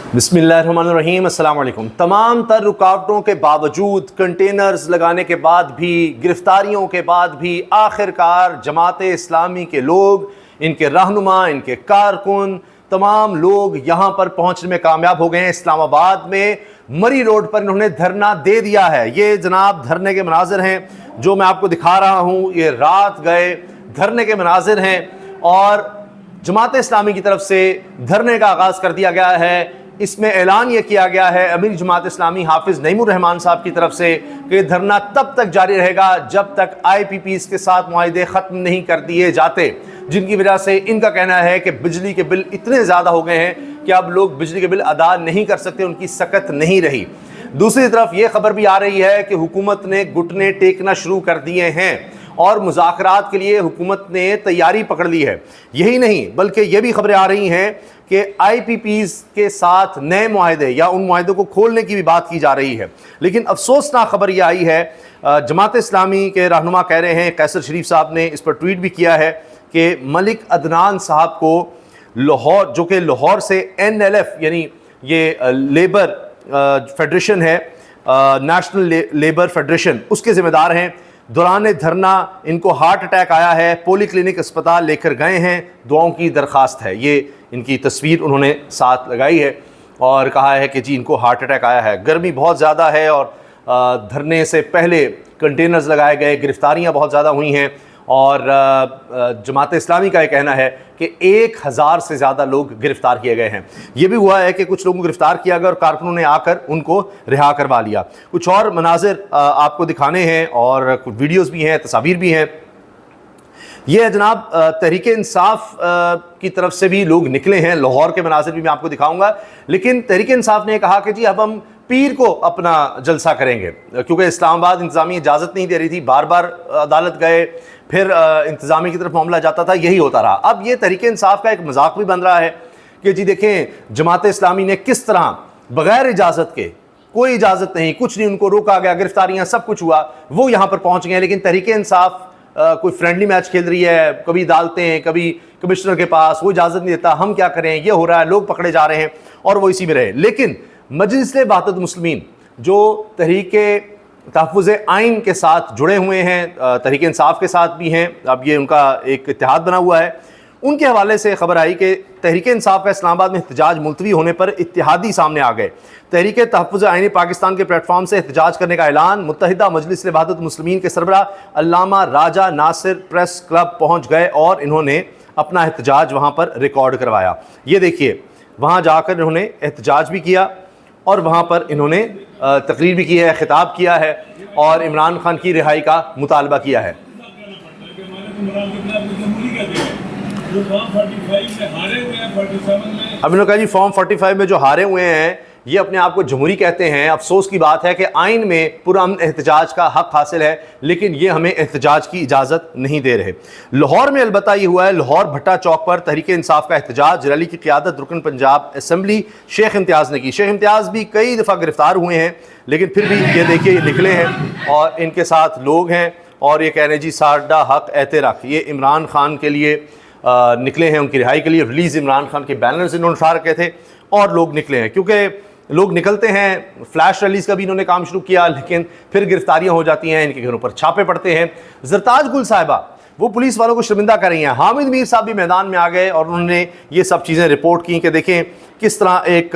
बिस्मिल्लाहिर्रहमानिर्रहीम, अस्सलाम वालेकुम। तमाम तर रुकावटों के बावजूद, कंटेनर्स लगाने के बाद भी, गिरफ्तारियों के बाद भी आखिरकार जमात इस्लामी के लोग, इनके रहनुमा, इनके कारकुन, तमाम लोग यहाँ पर पहुँचने में कामयाब हो गए हैं। इस्लामाबाद में मरी रोड पर इन्होंने धरना दे दिया है। ये जनाब धरने के मनाजिर हैं जो मैं आपको दिखा रहा हूँ। ये रात गए धरने के मनाजिर हैं और जमात इस्लामी की तरफ से धरने का आगाज़ कर दिया गया है। इसमें ऐलान यह किया गया है अमीर जमात इस्लामी हाफिज़ नईमुर रहमान साहब की तरफ से कि धरना तब तक जारी रहेगा जब तक IPPs के साथ मुआहदे ख़त्म नहीं कर दिए जाते, जिनकी वजह से इनका कहना है कि बिजली के बिल इतने ज़्यादा हो गए हैं कि अब लोग बिजली के बिल अदा नहीं कर सकते, उनकी सकत नहीं रही। दूसरी तरफ ये खबर भी आ रही है कि हुकूमत ने घुटने टेकना शुरू कर दिए हैं और मुज़ाकरात के लिए हुकूमत ने तैयारी पकड़ ली है। यही नहीं बल्कि ये भी खबरें आ रही हैं कि IPPs के साथ नए मुआहदे या उन मुआहदों को खोलने की भी बात की जा रही है। लेकिन अफसोसनाक खबर यह आई है, जमात इस्लामी के रहनुमा कह रहे हैं, कैसर शरीफ साहब ने इस पर ट्वीट भी किया है कि मलिक अदनान साहब को लाहौर, जो कि लाहौर से NLF यानी ये लेबर फेडरेशन है, नेशनल लेबर फेडरेशन, उसके ज़िम्मेदार हैं। दौरान धरना इनको हार्ट अटैक आया है, पोली क्लिनिक अस्पताल लेकर गए हैं, दुआओं की दरख्वास्त है। ये इनकी तस्वीर उन्होंने साथ लगाई है और कहा है कि जी इनको हार्ट अटैक आया है। गर्मी बहुत ज़्यादा है और धरने से पहले कंटेनर्स लगाए गए, गिरफ्तारियां बहुत ज़्यादा हुई हैं और जमात इस्लामी का ये कहना है कि 1000 से ज़्यादा लोग गिरफ़्तार किए गए हैं। ये भी हुआ है कि कुछ लोगों को गिरफ़्तार किया गया और कारकुनों ने आकर उनको रिहा करवा लिया। कुछ और मनाजिर आपको दिखाने हैं और कुछ वीडियोज़ भी हैं, तस्वीर भी हैं। ये है जनाब तहरीक इंसाफ की तरफ से भी लोग निकले हैं। लाहौर के मनाजिर भी मैं आपको दिखाऊंगा। लेकिन तहरीक इंसाफ ने कहा कि जी अब हम पीर को अपना जलसा करेंगे, क्योंकि इस्लामाबाद इंतज़ामी इजाज़त नहीं दे रही थी। बार बार अदालत गए, फिर इंतज़ामी की तरफ मामला जाता था, यही होता रहा। अब ये तहरीक इंसाफ का एक मजाक भी बन रहा है कि जी देखें जमात इस्लामी ने किस तरह बग़ैर इजाज़त के, कोई इजाज़त नहीं, कुछ नहीं, उनको रोका गया, गिरफ्तारियाँ सब कुछ हुआ, वो यहाँ पर पहुँच गए। लेकिन तहरीक इंसाफ कोई फ्रेंडली मैच खेल रही है, कभी डालते हैं, कभी कमिश्नर के पास, वो इजाज़त नहीं देता, हम क्या करें, ये हो रहा है, लोग पकड़े जा रहे हैं और वो इसी में रहे। लेकिन मजलिस वहदत मुस्लिमीन जो तहरीक तहफ़्फ़ुज़ आइन के साथ जुड़े हुए हैं, तहरीक इंसाफ के साथ भी हैं, अब ये उनका एक इत्तेहाद बना हुआ है, उनके हवाले से खबर आई कि तहरीक इंसाफ का इस्लामाबाद में एहतजाज मुलतवी होने पर इत्तेहादी सामने आ गए। तहरीक तहफ़्फ़ुज़ आइन पाकिस्तान के प्लेटफॉर्म से एहतजाज करने का ऐलान। मुत्तहिदा मजलिस वहदत मुस्लिमीन के सरबराह अल्लामा राजा नासिर प्रेस क्लब पहुँच गए और इन्होंने अपना एहतजाज वहाँ पर रिकॉर्ड करवाया। ये देखिए, वहाँ जाकर इन्होंने एहतजाज भी किया और वहाँ पर इन्होंने तकरीर भी की है, खिताब किया है और इमरान खान की रिहाई का मुतालबा किया है। अब इन्होंने कहा जी फॉर्म 45 में जो हारे हुए हैं ये अपने आप को जमहूरी कहते हैं। अफसोस की बात है कि आइन में पुरअमन एहतजाज का हक हासिल है, लेकिन ये हमें एहतजाज की इजाज़त नहीं दे रहे। लाहौर में अलबत्ता ये हुआ है, लाहौर भट्टा चौक पर तहरीक इंसाफ का एहतजाज। रैली की क़ियादत रुकन पंजाब असम्बली शेख इम्तियाज़ ने की। शेख इम्तियाज़ भी कई दफ़ा गिरफ़्तार हुए हैं, लेकिन फिर भी ये देखिए ये निकले हैं और इनके साथ लोग हैं और ये कह रहे हैं जी साडा हक एते रख। ये इमरान खान के लिए निकले हैं, उनकी रिहाई के लिए। रिलीज़ इमरान खान के बैनर्स इन्होंने उठा रखे थे और लोग निकले हैं, क्योंकि लोग निकलते हैं। फ्लैश रैलीज़ का भी इन्होंने काम शुरू किया, लेकिन फिर गिरफ्तारियां हो जाती हैं, इनके घरों पर छापे पड़ते हैं। जरताज गुल साहिबा वो पुलिस वालों को शर्मिंदा कर रही हैं। हामिद मीर साहब भी मैदान में आ गए और उन्होंने ये सब चीज़ें रिपोर्ट की कि देखें किस तरह एक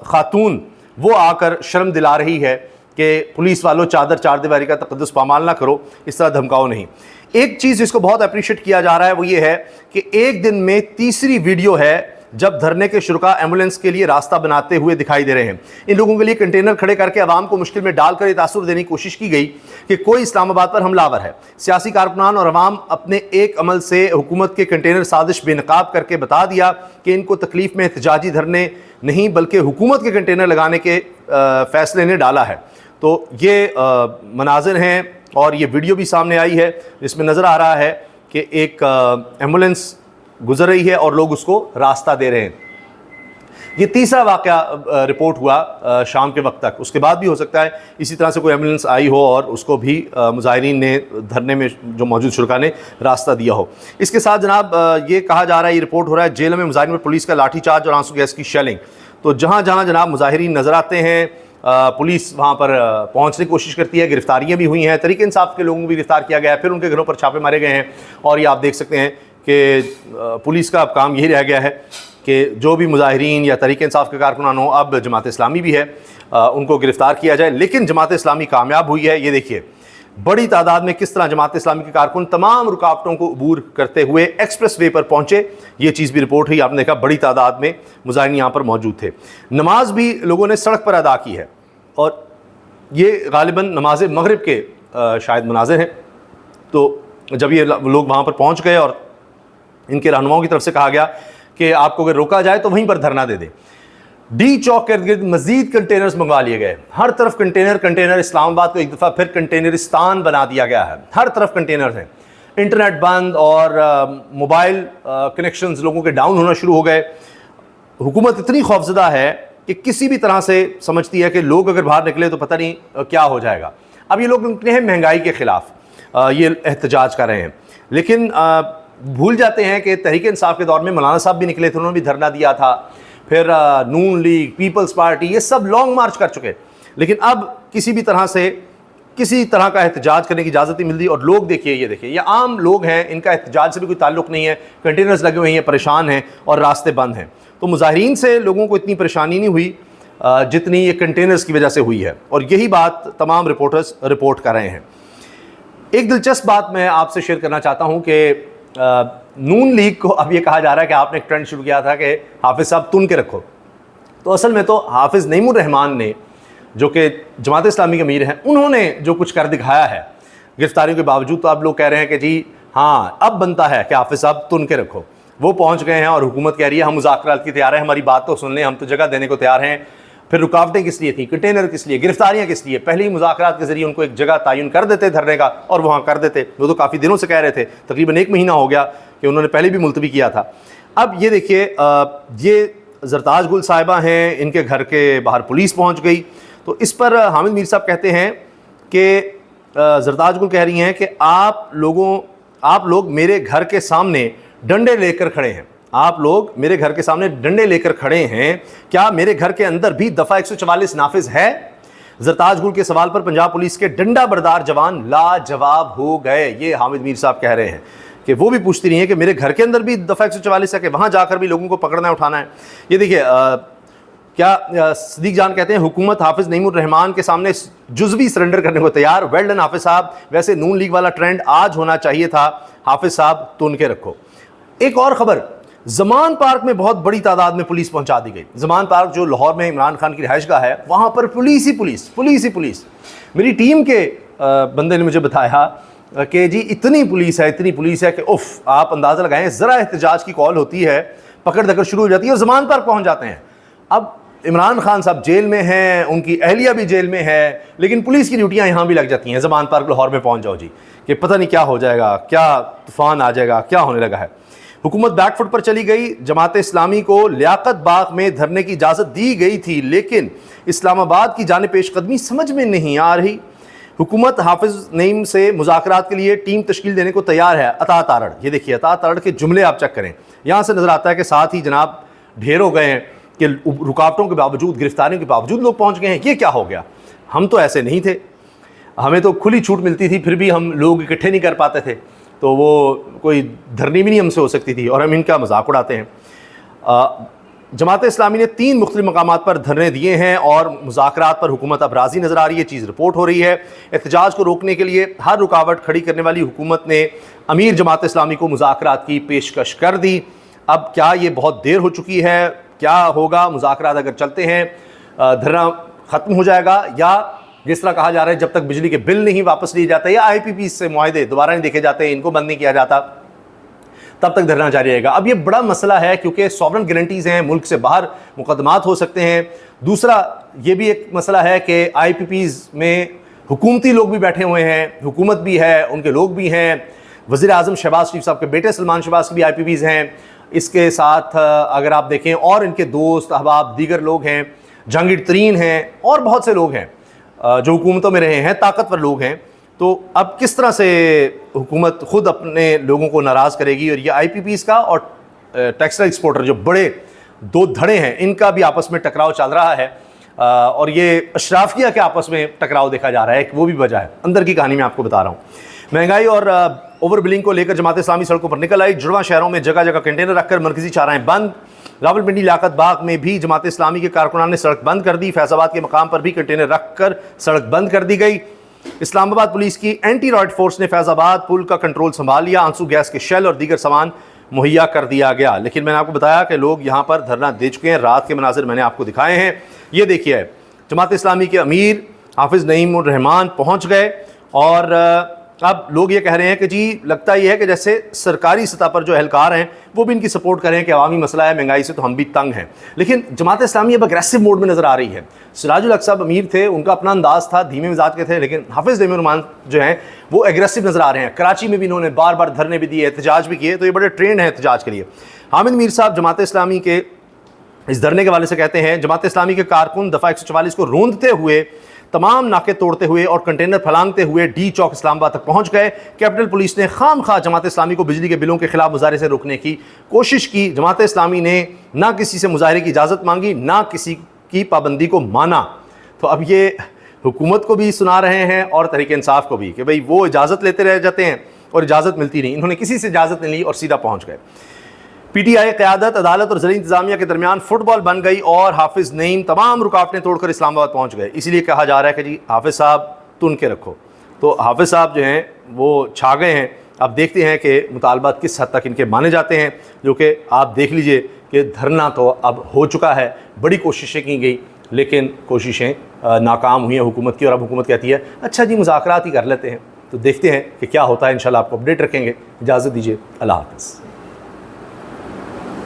खातून वो आकर शर्म दिला रही है कि पुलिस वालों चादर चार दीवारी का तकद्दुस पामाल ना करो, इस तरह धमकाओ नहीं। एक चीज़ जिसको बहुत अप्रिशिएट किया जा रहा है वो ये है कि एक दिन में तीसरी वीडियो है जब धरने के शुरका एम्बुलेंस के लिए रास्ता बनाते हुए दिखाई दे रहे हैं। इन लोगों के लिए कंटेनर खड़े करके आवाम को मुश्किल में डालकर ये तासुर देने की कोशिश की गई कि कोई इस्लामाबाद पर हमलावर है। सियासी कारकुनान और अवाम अपने एक अमल से हुकूमत के कंटेनर साजिश बेनकाब करके बता दिया कि इनको तकलीफ में एहतजाजी धरने नहीं बल्कि हुकूमत के कंटेनर लगाने के फैसले ने डाला है। तो ये मनाजिर हैं और ये वीडियो भी सामने आई है, इसमें नज़र आ रहा है कि एक एम्बुलेंस गुजर रही है और लोग उसको रास्ता दे रहे हैं। ये तीसरा वाक़या रिपोर्ट हुआ शाम के वक्त तक। उसके बाद भी हो सकता है इसी तरह से कोई एम्बुलेंस आई हो और उसको भी मुजाहिरीन ने धरने में जो मौजूद शुरका ने रास्ता दिया हो। इसके साथ जनाब ये कहा जा रहा है, ये रिपोर्ट हो रहा है, जेल में मुजाहिरीन पर पुलिस का लाठीचार्ज और आंसू गैस की शेलिंग। तो जहाँ जहाँ जनाब मुजाहिरीन नज़र आते हैं पुलिस वहाँ पर पहुँचने की कोशिश करती है। गिरफ्तारियाँ भी हुई हैं, तहरीक इंसाफ के लोगों को भी गिरफ्तार किया गया है, फिर उनके घरों पर छापे मारे गए हैं। और ये आप देख सकते हैं कि पुलिस का अब काम यही रह गया है कि जो भी मुजाहिरीन या तहरीक इंसाफ के कारकुनान हो, अब जमात इस्लामी भी है, उनको गिरफ़्तार किया जाए। लेकिन जमात इस्लामी कामयाब हुई है। ये देखिए बड़ी तादाद में किस तरह जमात इस्लामी के कारकुन तमाम रुकावटों को अबूर करते हुए एक्सप्रेस वे पर पहुँचे। ये चीज़ भी रिपोर्ट हुई, आपने देखा बड़ी तादाद में मुजाहिरीन यहाँ पर मौजूद थे। नमाज भी लोगों ने सड़क पर अदा की है और ये गालिबन नमाज मगरिब के शायद मनाज़िर हैं। तो जब ये लोग वहाँ पर पहुँच गए और इनके रहनुमाओं की तरफ से कहा गया कि आपको अगर रोका जाए तो वहीं पर धरना दे दें। डी चौक के इर्द मजीद कंटेनर्स मंगवा लिए गए, हर तरफ कंटेनर। इस्लामाबाद को एक दफ़ा फिर कंटेनरिस्तान बना दिया गया है, हर तरफ कंटेनर हैं। इंटरनेट बंद और मोबाइल कनेक्शंस लोगों के डाउन होना शुरू हो गए। हुकूमत इतनी खौफजदा है कि किसी भी तरह से समझती है कि लोग अगर बाहर निकले तो पता नहीं क्या हो जाएगा। अब ये लोग निकले हैं महंगाई के ख़िलाफ़, ये एहतजाज कर रहे हैं, लेकिन भूल जाते हैं कि तहरीक इंसाफ के दौर में मौलाना साहब भी निकले थे, उन्होंने भी धरना दिया था। फिर नून लीग, पीपल्स पार्टी, ये सब लॉन्ग मार्च कर चुके। लेकिन अब किसी भी तरह से किसी तरह का एहतजाज करने की इजाज़त नहीं मिलती। और लोग देखिए, ये देखिए, ये आम लोग हैं, इनका एहतजाज से भी कोई ताल्लुक़ नहीं है। कंटेनर्स लगे हुए हैं, परेशान हैं और रास्ते बंद हैं। तो मुजाहिरीन से लोगों को इतनी परेशानी नहीं हुई जितनी ये कंटेनर्स की वजह से हुई है। और यही बात तमाम रिपोर्टर्स रिपोर्ट कर रहे हैं। एक दिलचस्प बात मैं आपसे शेयर करना चाहता हूँ कि नून लीग को अब ये कहा जा रहा है कि आपने एक ट्रेंड शुरू किया था कि हाफिज़ साहब तुन के रखो। तो असल में तो हाफिज़ नईमुर रहमान ने, जो कि जमात इस्लामी के अमीर हैं, उन्होंने जो कुछ कर दिखाया है गिरफ्तारियों के बावजूद, तो आप लोग कह रहे हैं कि जी हाँ अब बनता है कि हाफिज़ साहब तुन के रखो। वो पहुँच गए हैं और हुकूमत कह रही है हम मुज़ाकरात की तैयार हैं, हमारी बात तो सुन लें, हम तो जगह देने को तैयार हैं। फिर रुकावटें किस लिए थी, कंटेनर किस लिए, गिरफ्तारियां किस लिए? पहले ही मुज़ाकरात के जरिए उनको एक जगह तयन कर देते धरने का और वहाँ कर देते। वो तो काफ़ी दिनों से कह रहे थे, तकरीबन 1 महीना हो गया कि उन्होंने पहले भी मुलतवी किया था। अब ये देखिए, ये जरताज गुल साहिबा हैं, इनके घर के बाहर पुलिस पहुँच गई। तो इस पर हामिद मीर साहब कहते हैं कि जरताज गुल कह रही हैं कि आप लोग मेरे घर के सामने डंडे लेकर खड़े हैं, आप लोग मेरे घर के सामने डंडे लेकर खड़े हैं, क्या मेरे घर के अंदर भी दफ़ा 144 नाफिज है? जरताज गुल के सवाल पर पंजाब पुलिस के डंडा बरदार जवान लाजवाब हो गए। ये हामिद मीर साहब कह रहे हैं कि वो भी पूछती रही हैं कि मेरे घर के अंदर भी दफ़ा 144 है कि वहाँ जाकर भी लोगों को पकड़ना उठाना है। ये देखिए, क्या सदीक जान कहते हैं हुकूमत हाफिज़ नईमुर रहमान के सामने जुज़वी सरेंडर करने को तैयार। वेल डन हाफिज़ साहब, वैसे नून लीग वाला ट्रेंड आज होना चाहिए था, हाफिज़ साहब तुन के रखो। एक और ख़बर, ज़मान पार्क में बहुत बड़ी तादाद में पुलिस पहुंचा दी गई। ज़मान पार्क जो लाहौर में इमरान खान की रिहाइशगाह है, वहाँ पर पुलिस ही पुलिस। मेरी टीम के बंदे ने मुझे बताया कि जी इतनी पुलिस है कि उफ़, आप अंदाज़ा लगाएं, ज़रा एहतजाज की कॉल होती है, पकड़ दकड़ शुरू हो जाती है और ज़मान पार्क पहुँच जाते हैं। अब इमरान खान साहब जेल में हैं, उनकी अहलिया भी जेल में है, लेकिन पुलिस की ड्यूटियाँ यहाँ भी लग जाती हैं। ज़मान पार्क लाहौर में पहुँच जाओ जी, कि पता नहीं क्या हो जाएगा, क्या तूफ़ान आ जाएगा, क्या होने लगा है। हुकूमत बैकफुट पर चली गई। जमात इस्लामी को लियाकत बाग में धरने की इजाज़त दी गई थी, लेकिन इस्लामाबाद की जाने पेशकदमी समझ में नहीं आ रही। हुकूमत हाफिज़ नईम से मुज़ाकरात के लिए टीम तश्कील देने को तैयार है। अता तारड़, ये देखिए अता तारड़ के जुमले आप चेक करें, यहाँ से नज़र आता है कि साथ ही जनाब ढेर हो गए हैं कि रुकावटों के बावजूद, गिरफ्तारियों के बावजूद लोग पहुँच गए हैं। ये क्या हो गया? हम तो ऐसे नहीं थे, हमें तो खुली छूट मिलती थी, फिर भी हम लोग इकट्ठे नहीं कर पाते थे, तो वो कोई धरनी भी नहीं हमसे हो सकती थी और हम इनका मजाक उड़ाते हैं। जमात इस्लामी ने 3 मुख्तलिफ मकामात पर धरने दिए हैं और मुज़ाकरात पर हुकूमत अब राज़ी नज़र आ रही है। चीज़ रिपोर्ट हो रही है। एहतजाज को रोकने के लिए हर रुकावट खड़ी करने वाली हुकूमत ने अमीर जमात इस्लामी को मुज़ाकरात की पेशकश कर दी। अब क्या ये बहुत देर हो चुकी है? क्या होगा? मुज़ाकरात अगर चलते हैं, धरना ख़त्म हो जाएगा, या जिस तरह कहा जा रहा है जब तक बिजली के बिल नहीं वापस लिए जाते या IPP से मुआहदे दोबारा नहीं देखे जाते, इनको बंद नहीं किया जाता, तब तक धरना जारी रहेगा। अब ये बड़ा मसला है क्योंकि सॉवरन गारंटीज़ हैं, मुल्क से बाहर मुकदमात हो सकते हैं। दूसरा ये भी एक मसला है कि IPPs में हुकूमती लोग भी बैठे हुए हैं, हुकूमत भी है, उनके लोग भी हैं। वज़ीर आज़म शहबाज शरीफ साहब के बेटे सलमान शहबाज के भी IPPs हैं। इसके साथ अगर आप देखें और इनके दोस्त अहबाब दीगर लोग हैं, जहांगीर तरीन हैं और बहुत से लोग हैं जो हुकूमतों में रहे हैं, ताकतवर लोग हैं। तो अब किस तरह से हुकूमत ख़ुद अपने लोगों को नाराज़ करेगी? और ये IPPs का और टेक्सटाइल एक्सपोर्टर जो बड़े दो धड़े हैं, इनका भी आपस में टकराव चल रहा है और ये अशराफिया के आपस में टकराव देखा जा रहा है, वो भी वजह है। अंदर की कहानी मैं आपको बता रहा हूँ। महंगाई और ओवर बिलिंग को लेकर जमात इस्लामी सड़कों पर निकल आई। जुड़वा शहरों में जगह जगह कंटेनर रखकर मरकजी चाराएं बंद। रावलपिंडी लियाकत बाग में भी जमात इस्लामी के कारकुनान ने सड़क बंद कर दी। फैजाबाद के मकाम पर भी कंटेनर रखकर सड़क बंद कर दी गई। इस्लामाबाद पुलिस की एंटी रॉयड फोर्स ने फैजाबाद पुल का कंट्रोल संभाल लिया। आंसू गैस के शेल और दीगर सामान मुहैया कर दिया गया। लेकिन मैंने आपको बताया कि लोग यहाँ पर धरना दे चुके हैं। रात के मनाजिर मैंने आपको दिखाए हैं। ये देखिए, जमात इस्लामी के अमीर हाफिज़ नईम उर रहमान पहुँच गए और अब लोग ये कह रहे हैं कि जी लगता ये है कि जैसे सरकारी सतह पर जो एहलकार हैं वो भी इनकी सपोर्ट कर रहे हैं कि अवामी मसला है, महंगाई से तो हम भी तंग हैं। लेकिन जमात इस्लामी अब अग्रेसिव मोड में नज़र आ रही है। सिराजुल हक साहब अमीर थे, उनका अपना अंदाज़ था, धीमे मिजाज के थे, लेकिन हाफिज़ नईम उर रहमान जो हैं वो एग्रेसिव नज़र आ रहे हैं। कराची में भी इन्होंने बार बार धरने भी दिए, एहतजाज भी किए, तो ये बड़े ट्रेंड हैं एहतजाज के लिए। हामिद मीर साहब जमात इस्लामी के इस धरने के वाले से कहते हैं, जमात इस्लामी के कारकुन दफ़ा 144 को रोंदते हुए, तमाम नाके तोड़ते हुए और कंटेनर फलांगते हुए डी चौक इस्लामाबाद तक पहुंच गए। कैपिटल पुलिस ने खाम खा जमात इस्लामी को बिजली के बिलों के खिलाफ मुजाहरे से रोकने की कोशिश की। जमात इस्लामी ने ना किसी से मुजाहरे की इजाज़त मांगी, ना किसी की पाबंदी को माना। तो अब ये हुकूमत को भी सुना रहे हैं और तहरीक इंसाफ को भी कि भाई वो इजाज़त लेते रह जाते हैं और इजाज़त मिलती नहीं। इन्होंने किसी से इजाज़त नहीं ली और सीधा पहुँच गए। पीटीआई क़यादत, अदालत और ज़िली इंतज़ामिया के दरमियान फुटबॉल बन गई और हाफिज़ नईम तमाम रुकावटें तोड़कर इस्लामाबाद पहुंच गए। इसीलिए कहा जा रहा है कि जी हाफिज़ साहब तुन के रखो। तो हाफिज़ साहब जो हैं वो छा गए हैं। अब देखते हैं कि मुतालबात किस हद तक इनके माने जाते हैं, जो कि आप देख लीजिए कि धरना तो अब हो चुका है। बड़ी कोशिशें की गई लेकिन कोशिशें नाकाम हुई हैं हुकूमत की, और अब हुकूमत कहती है अच्छा जी मुज़ाकरात ही कर लेते हैं। तो देखते हैं कि क्या होता है। इंशाल्लाह आपको अपडेट रखेंगे। इजाज़त दीजिए, अल्लाह हाफ़िज़।